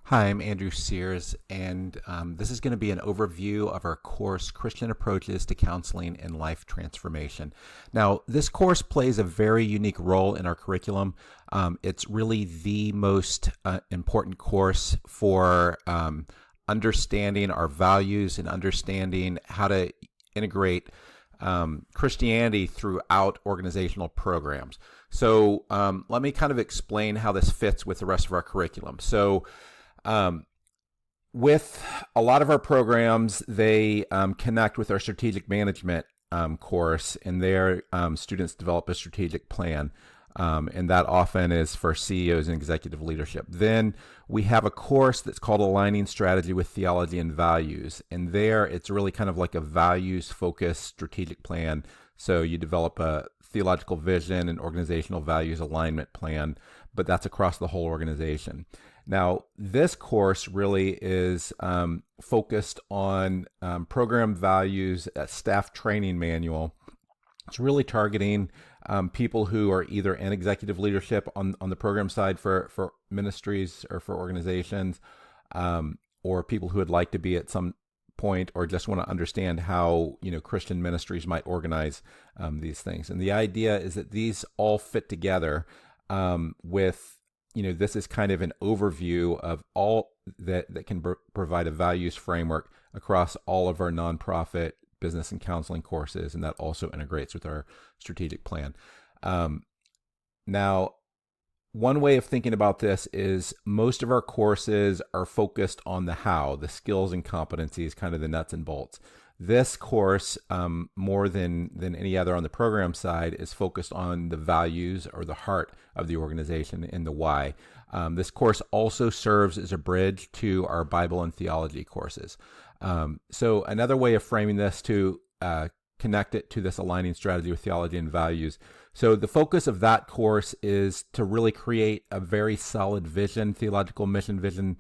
Hi, I'm Andrew Sears, and this is going to be an overview of our course, Christian Approaches to Counseling and Life Transformation. Now, this course plays a very unique role in our curriculum. It's really the most important course for understanding our values and understanding how to integrate Christianity throughout organizational programs. So let me kind of explain how this fits with the rest of our curriculum. Um, with a lot of our programs, they connect with our strategic management course, and their students develop a strategic plan. And that often is for CEOs and executive leadership. Then we have a course that's called Aligning Strategy with Theology and Values. And there it's really kind of like a values focused strategic plan. So you develop a theological vision and organizational values alignment plan, but that's across the whole organization. Now, this course really is focused on program values, a staff training manual. It's really targeting people who are either in executive leadership on the program side for ministries or for organizations, or people who would like to be at some point or just want to understand how Christian ministries might organize these things. And the idea is that these all fit together with this is kind of an overview of all that can provide a values framework across all of our nonprofit business and counseling courses, and that also integrates with our strategic plan. Now, one way of thinking about this is most of our courses are focused on the how, the skills and competencies, kind of the nuts and bolts. This course, more than any other on the program side, is focused on the values or the heart of the organization and the why. This course also serves as a bridge to our Bible and theology courses. So another way of framing this to connect it to this aligning strategy with theology and values. So the focus of that course is to really create a very solid vision, theological mission, vision,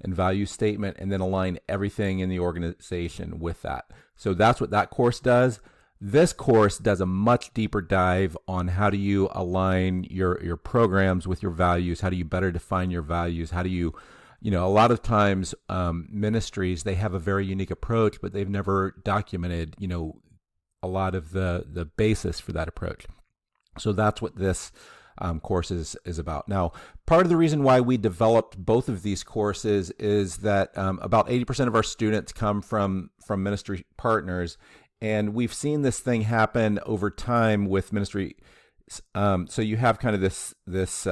and value statement, and then align everything in the organization with that. So that's what that course does. This course does a much deeper dive on how do you align your programs with your values? How do you better define your values? How do you a lot of times ministries, they have a very unique approach, but they've never documented, a lot of the basis for that approach. So that's what this course is about. Now, part of the reason why we developed both of these courses is that about 80% of our students come from ministry partners, and we've seen this thing happen over time with ministry. So you have kind of this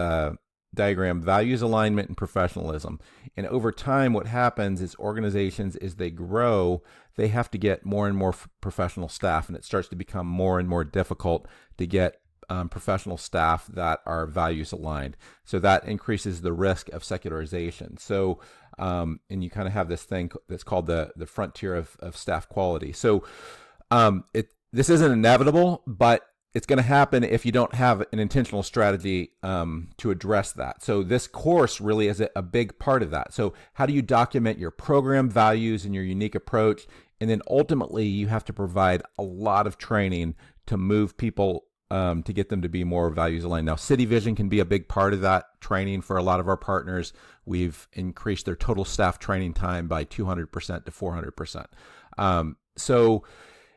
diagram, values alignment and professionalism. And over time, what happens is organizations, as they grow, they have to get more and more professional staff, and it starts to become more and more difficult to get professional staff that are values aligned. So that increases the risk of secularization. So, and you kind of have this thing that's called the frontier of staff quality. So this isn't inevitable, but it's going to happen if you don't have an intentional strategy to address that. So this course really is a big part of that. So how do you document your program values and your unique approach? And then ultimately, you have to provide a lot of training to move people to get them to be more values aligned. Now, City Vision can be a big part of that training for a lot of our partners. We've increased their total staff training time by 200% to 400%. So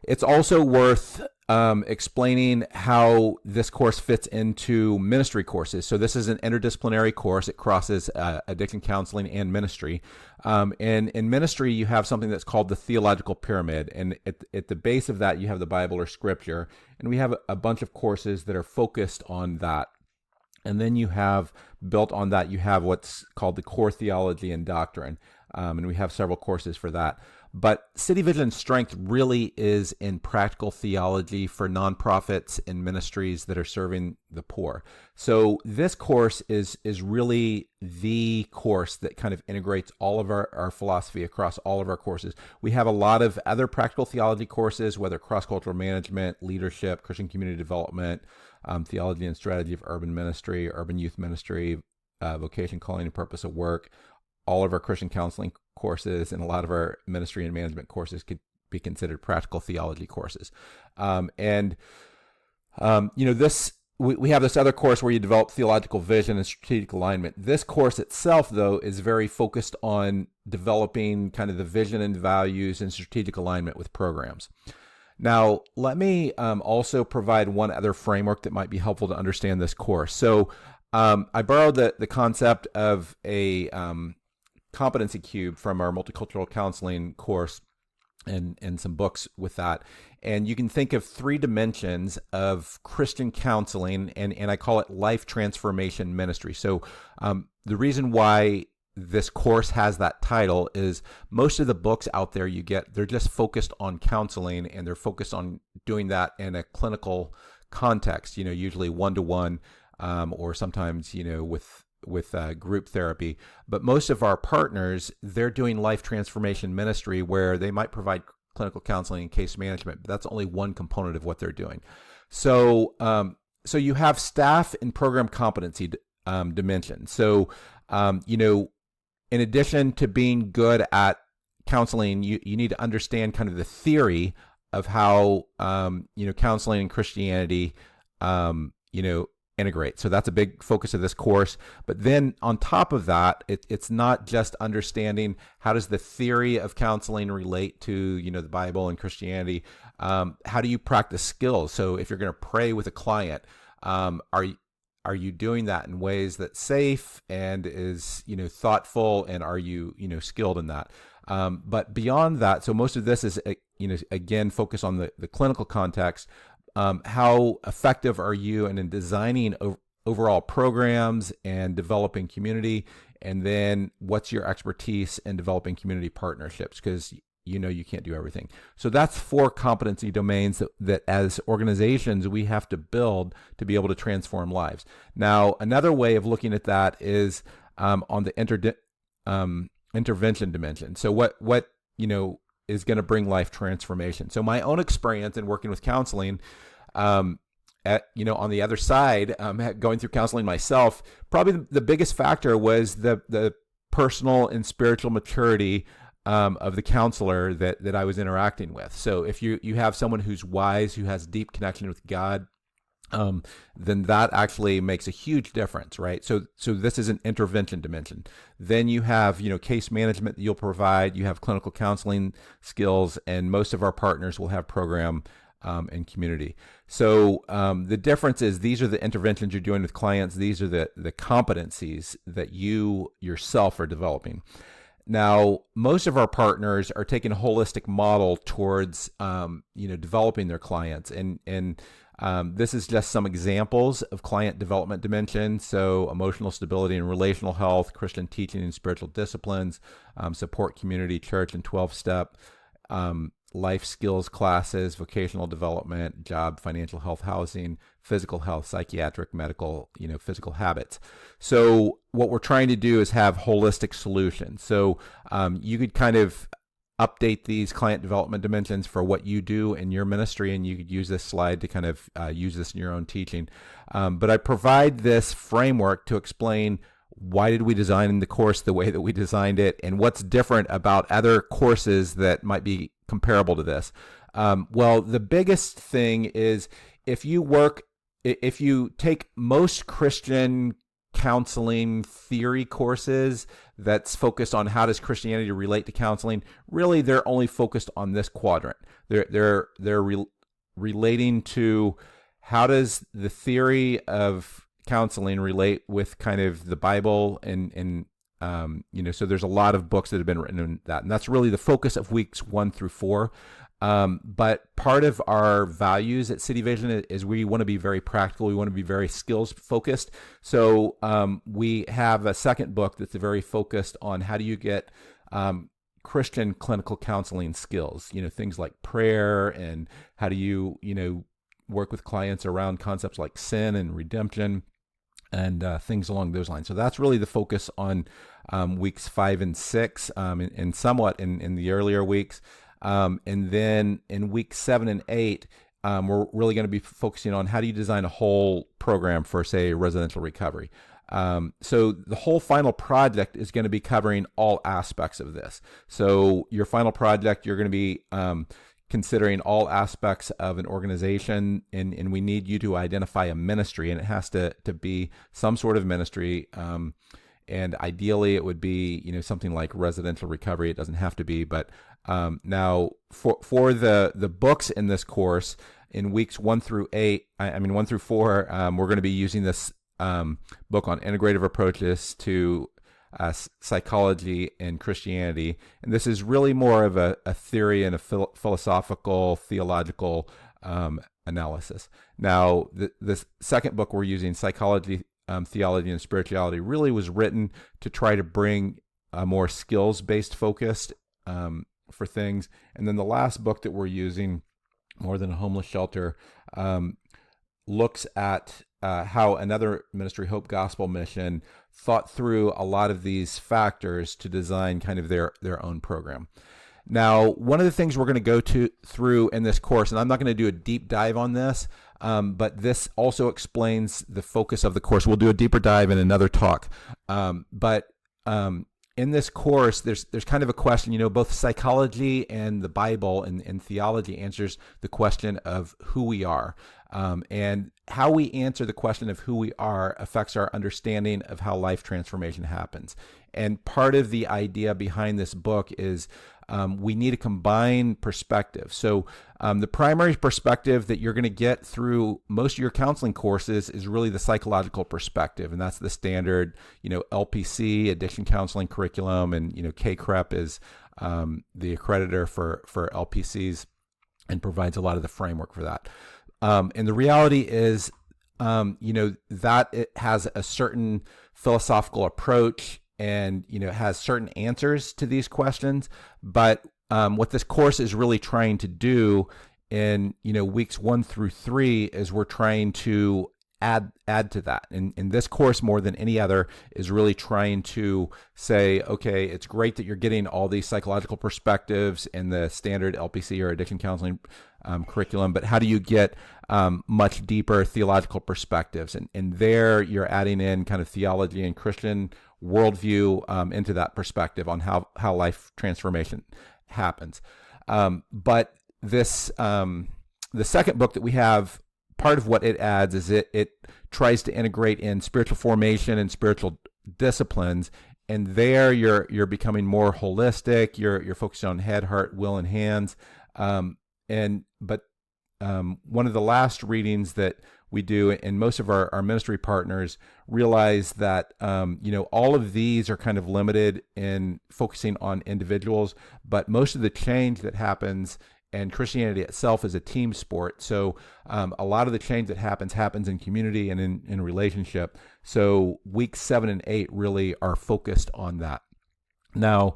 it's also worth explaining how this course fits into ministry courses. So this is an interdisciplinary course. It crosses addiction counseling and ministry. And in ministry, you have something that's called the theological pyramid. And at the base of that, you have the Bible or scripture. And we have a bunch of courses that are focused on that. And then you have, built on that, you have what's called the core theology and doctrine. And we have several courses for that. But City Vision's strength really is in practical theology for nonprofits and ministries that are serving the poor. So this course is really the course that kind of integrates all of our philosophy across all of our courses. We have a lot of other practical theology courses, whether cross-cultural management, leadership, Christian community development, theology and strategy of urban ministry, urban youth ministry, vocation, calling, and purpose of work. All of our Christian counseling courses and a lot of our ministry and management courses could be considered practical theology courses. This we have this other course where you develop theological vision and strategic alignment. This course itself, though, is very focused on developing kind of the vision and values and strategic alignment with programs. Now, let me also provide one other framework that might be helpful to understand this course. So I borrowed the concept of a competency cube from our multicultural counseling course and some books with that. And you can think of 3 dimensions of Christian counseling, and I call it life transformation ministry. So the reason why this course has that title is most of the books out there you get, they're just focused on counseling, and they're focused on doing that in a clinical context, usually one-to-one, or sometimes, with group therapy. But most of our partners, they're doing life transformation ministry where they might provide clinical counseling and case management, but that's only one component of what they're doing. So so you have staff and program competency dimension. So in addition to being good at counseling, you need to understand kind of the theory of how counseling and Christianity integrate. So that's a big focus of this course. But then on top of that, it's not just understanding how does the theory of counseling relate to the Bible and Christianity. How do you practice skills? So if you're going to pray with a client, are you doing that in ways that's safe and is thoughtful, and are you skilled in that? But beyond that, so most of this is again focused on the clinical context. How effective are you in designing overall programs and developing community? And then what's your expertise in developing community partnerships? Because you can't do everything. So that's 4 competency domains that as organizations we have to build to be able to transform lives. Now, another way of looking at that is on the intervention dimension. So what is going to bring life transformation. So my own experience in working with counseling, on the other side, going through counseling myself, probably the biggest factor was the personal and spiritual maturity of the counselor that I was interacting with. So if you have someone who's wise, who has deep connection with God, then that actually makes a huge difference, right? So this is an intervention dimension. Then you have, case management that you'll provide. You have clinical counseling skills, and most of our partners will have program and community. So the difference is these are the interventions you're doing with clients. These are the competencies that you yourself are developing. Now, most of our partners are taking a holistic model towards, developing their clients, and this is just some examples of client development dimensions. So emotional stability and relational health, Christian teaching and spiritual disciplines, support community, church and 12-step, life skills classes, vocational development, job, financial health, housing, physical health, psychiatric, medical, physical habits. So what we're trying to do is have holistic solutions. So you could kind of update these client development dimensions for what you do in your ministry, and you could use this slide to kind of use this in your own teaching. But I provide this framework to explain why did we design the course the way that we designed it, and what's different about other courses that might be comparable to this. Well, the biggest thing is if you take most Christian counseling theory courses that's focused on how does Christianity relate to counseling, really they're only focused on this quadrant. They're relating to how does the theory of counseling relate with kind of the Bible, and so there's a lot of books that have been written on that, and that's really the focus of weeks 1 through 4. But part of our values at City Vision is we want to be very practical. We want to be very skills focused. So we have a second book that's very focused on how do you get Christian clinical counseling skills, things like prayer, and how do you, work with clients around concepts like sin and redemption, and things along those lines. So that's really the focus on weeks 5 and 6, and somewhat in the earlier weeks. And then in weeks 7 and 8, we're really going to be focusing on how do you design a whole program for, say, residential recovery. So the whole final project is going to be covering all aspects of this. So your final project, you're going to be considering all aspects of an organization, and we need you to identify a ministry, and it has to be some sort of ministry. And ideally, it would be something like residential recovery. It doesn't have to be, but now for the books in this course in weeks 1 through 4, we're going to be using this book on integrative approaches to psychology and Christianity, and this is really more of a theory and a philosophical, theological analysis. Now, the second book we're using, Psychology, Theology, and Spirituality, really was written to try to bring a more skills-based focus for things. And then the last book that we're using, More Than a Homeless Shelter, looks at how another ministry, Hope Gospel Mission, thought through a lot of these factors to design kind of their own program. Now, one of the things we're going to go through in this course, and I'm not going to do a deep dive on this, but this also explains the focus of the course. We'll do a deeper dive in another talk. But in this course, there's kind of a question, both psychology and the Bible and theology answers the question of who we are. And how we answer the question of who we are affects our understanding of how life transformation happens. And part of the idea behind this book is we need a combined perspective. So the primary perspective that you're going to get through most of your counseling courses is really the psychological perspective, and that's the standard, LPC, addiction counseling curriculum, and CACREP is the accreditor for LPCs and provides a lot of the framework for that. And the reality is, that it has a certain philosophical approach and, has certain answers to these questions. But what this course is really trying to do in, weeks 1 through 3 is we're trying to add to that. And this course, more than any other, is really trying to say, okay, it's great that you're getting all these psychological perspectives in the standard LPC or addiction counseling curriculum, but how do you get much deeper theological perspectives? And there you're adding in kind of theology and Christian worldview into that perspective on how life transformation happens. But this, the second book that we have, part of what it adds is it tries to integrate in spiritual formation and spiritual disciplines, and there you're becoming more holistic. You're focusing on head, heart, will, and hands. But one of the last readings that we do, and most of our ministry partners realize that all of these are kind of limited in focusing on individuals, but most of the change that happens, and Christianity itself is a team sport. So a lot of the change that happens in community and in relationship. So weeks 7 and 8 really are focused on that. Now,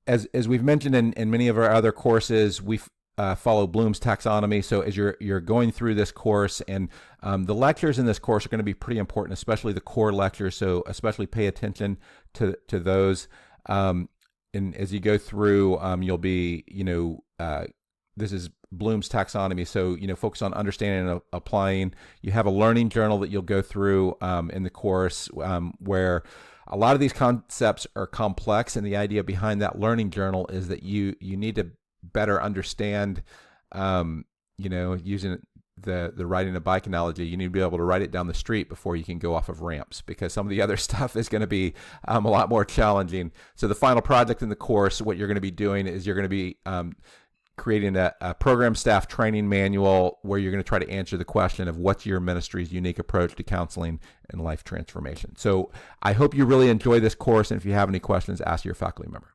as we've mentioned in many of our other courses, we follow Bloom's taxonomy. So as you're going through this course, and the lectures in this course are going to be pretty important, especially the core lectures. So especially pay attention to those. And as you go through, you'll be, this is Bloom's taxonomy. So, focus on understanding and applying. You have a learning journal that you'll go through in the course where a lot of these concepts are complex. And the idea behind that learning journal is that you need to better understand, using the riding a bike analogy, you need to be able to ride it down the street before you can go off of ramps, because some of the other stuff is going to be a lot more challenging. So the final project in the course, what you're going to be doing is you're going to be creating a program staff training manual where you're going to try to answer the question of what's your ministry's unique approach to counseling and life transformation. So I hope you really enjoy this course, and if you have any questions, ask your faculty member.